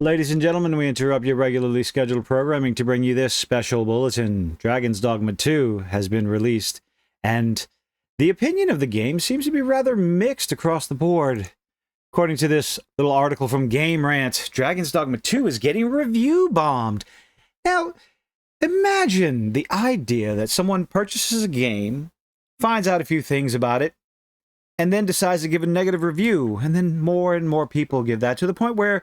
Ladies and gentlemen, we interrupt your regularly scheduled programming to bring you this special bulletin. Dragon's Dogma 2 has been released, and the opinion of the game seems to be rather mixed across the board. According to this little article from Game Rant, Dragon's Dogma 2 is getting review bombed. Now, imagine the idea that someone purchases a game, finds out a few things about it, and then decides to give a negative review, and then more and more people give that, to the point where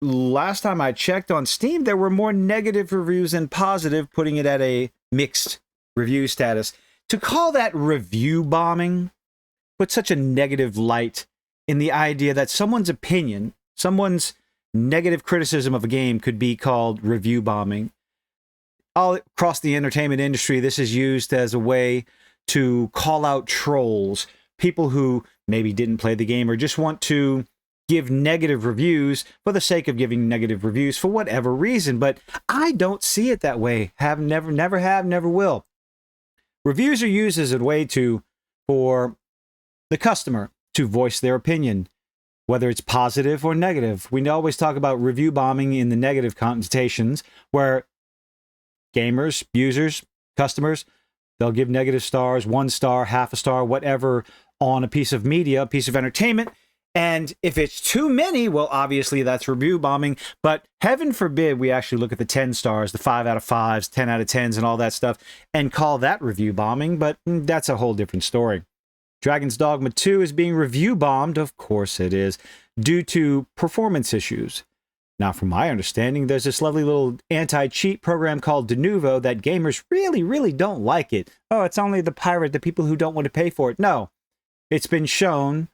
last time I checked on Steam, there were more negative reviews than positive, putting it at a mixed review status. To call that review bombing, put such a negative light in the idea that someone's opinion, someone's negative criticism of a game could be called review bombing. All across the entertainment industry, this is used as a way to call out trolls, people who maybe didn't play the game or just want to give negative reviews for the sake of giving negative reviews for whatever reason. But I don't see it that way. Never have, never will. Reviews are used as a way for the customer to voice their opinion, whether it's positive or negative. We always talk about review bombing in the negative connotations, where gamers, users, customers, they'll give negative stars, 1 star, half a star, whatever, on a piece of media, a piece of entertainment. And if it's too many, well, obviously that's review bombing. But heaven forbid we actually look at the 10 stars, the 5 out of 5s, 10 out of 10s, and all that stuff, and call that review bombing. But that's a whole different story. Dragon's Dogma 2 is being review bombed, of course it is, due to performance issues. Now, from my understanding, there's this lovely little anti-cheat program called Denuvo that gamers really don't like it. Oh, it's only the people who don't want to pay for it. No, it's been shown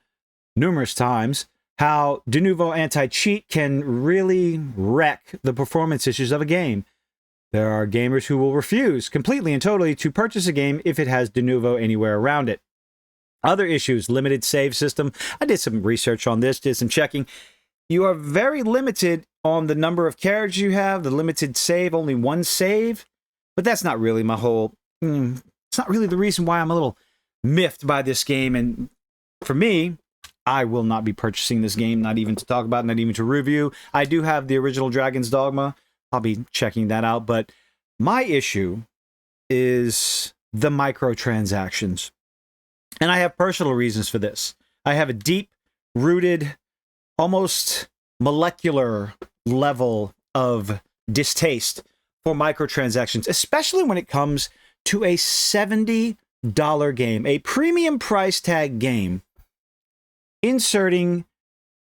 numerous times how Denuvo anti-cheat can really wreck the performance issues of a game. There are gamers who will refuse completely and totally to purchase a game if it has Denuvo anywhere around it. Other issues, limited save system. I did some research on this, did some checking. You are very limited on the number of characters you have, the limited save, only 1 save. But that's not really it's not really the reason why I'm a little miffed by this game. And for me, I will not be purchasing this game, not even to talk about, not even to review. I do have the original Dragon's Dogma. I'll be checking that out. But my issue is the microtransactions. And I have personal reasons for this. I have a deep-rooted, almost molecular level of distaste for microtransactions, especially when it comes to a $70 game, a premium price tag game, inserting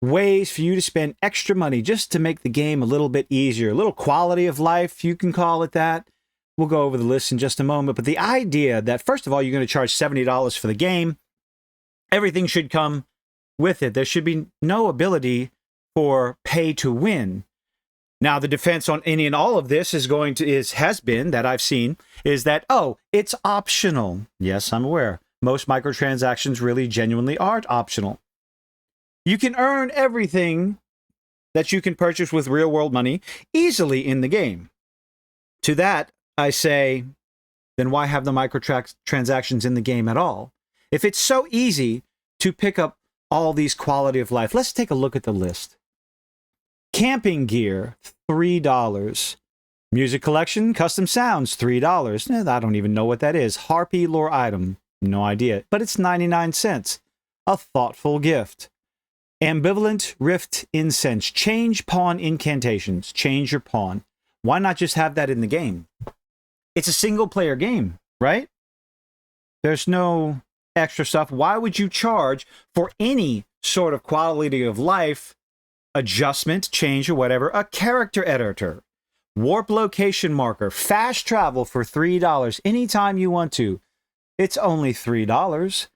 ways for you to spend extra money just to make the game a little bit easier, a little quality of life, you can call it that. We'll go over the list in just a moment, but the idea that, first of all, you're going to charge $70 for the game, everything should come with it. There should be no ability for pay to win. Now, the defense on any and all of this has been that I've seen is that, oh, it's optional. Yes, I'm aware. Most microtransactions really genuinely aren't optional. You can earn everything that you can purchase with real-world money easily in the game. To that, I say, then why have the microtransactions in the game at all? If it's so easy to pick up all these quality of life, let's take a look at the list. Camping gear, $3. Music collection, custom sounds, $3. I don't even know what that is. Harpy lore item, no idea, but it's 99 cents. A thoughtful gift. Ambivalent Rift Incense. Change pawn incantations. Change your pawn. Why not just have that in the game? It's a single-player game, right? There's no extra stuff. Why would you charge for any sort of quality of life adjustment, change, or whatever? A character editor, warp location marker, fast travel for $3 anytime you want to. It's only $3,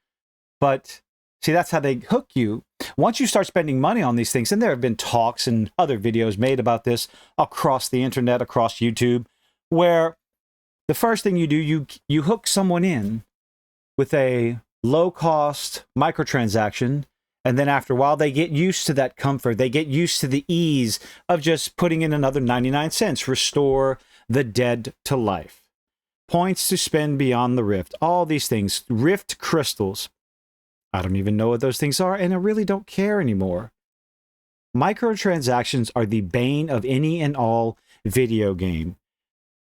but see, that's how they hook you. Once you start spending money on these things, and there have been talks and other videos made about this across the internet, across YouTube, where the first thing you do, you hook someone in with a low-cost microtransaction, and then after a while, they get used to that comfort. They get used to the ease of just putting in another 99 cents. Restore the dead to life. Points to spend beyond the rift. All these things. Rift crystals. I don't even know what those things are, and I really don't care anymore. Microtransactions are the bane of any and all video game.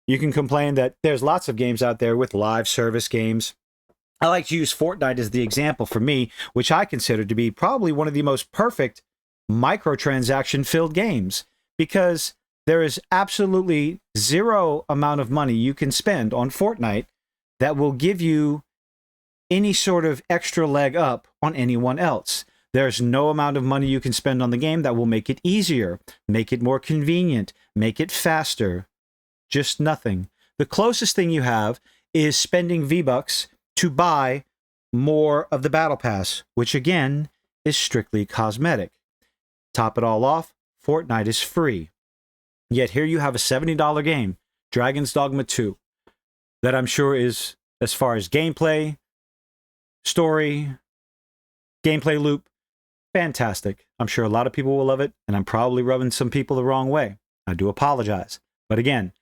You can complain that there's lots of games out there with live service games. I like to use Fortnite as the example for me, which I consider to be probably one of the most perfect microtransaction-filled games, because there is absolutely zero amount of money you can spend on Fortnite that will give you any sort of extra leg up on anyone else. There's no amount of money you can spend on the game that will make it easier, make it more convenient, make it faster. Just nothing. The closest thing you have is spending V-Bucks to buy more of the Battle Pass, which again is strictly cosmetic. Top it all off, Fortnite is free. Yet here you have a $70 game, Dragon's Dogma 2, that I'm sure is, as far as gameplay, story, gameplay loop, fantastic. I'm sure a lot of people will love it, and I'm probably rubbing some people the wrong way. I do apologize. But again,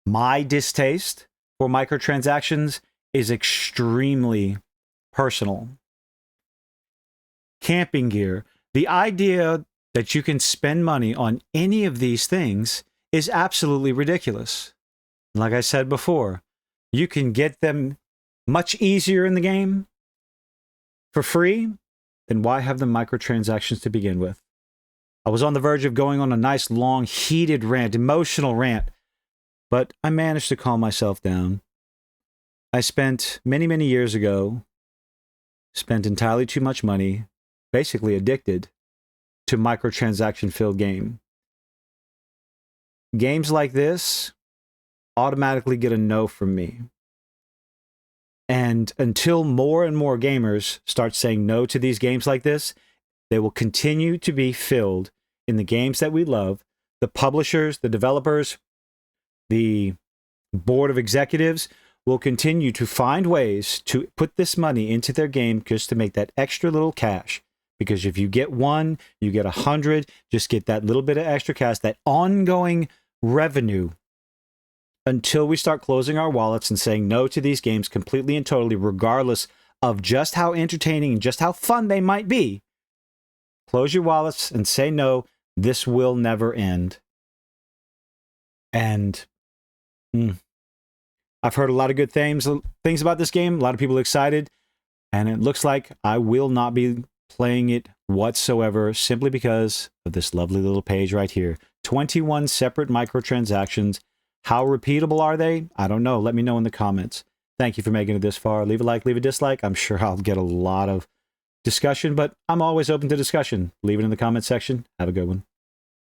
my distaste for microtransactions is extremely personal. Camping gear. The idea that you can spend money on any of these things is absolutely ridiculous. Like I said before, you can get them much easier in the game for free, then why have the microtransactions to begin with? I was on the verge of going on a nice, long, heated rant, emotional rant, but I managed to calm myself down. I spent many, many years ago, spent entirely too much money, basically addicted to microtransaction-filled game. Games like this automatically get a no from me. And until more and more gamers start saying no to these games like this, they will continue to be filled in the games that we love. The publishers, the developers, the board of executives will continue to find ways to put this money into their game just to make that extra little cash. Because if you get one, you get 100, just get that little bit of extra cash, that ongoing revenue, until we start closing our wallets and saying no to these games completely and totally, regardless of just how entertaining and just how fun they might be. Close your wallets and say no. This will never end. And I've heard a lot of good things about this game. A lot of people are excited. And it looks like I will not be playing it whatsoever, simply because of this lovely little page right here. 21 separate microtransactions. How repeatable are they? I don't know. Let me know in the comments. Thank you for making it this far. Leave a like, leave a dislike. I'm sure I'll get a lot of discussion, but I'm always open to discussion. Leave it in the comment section. Have a good one.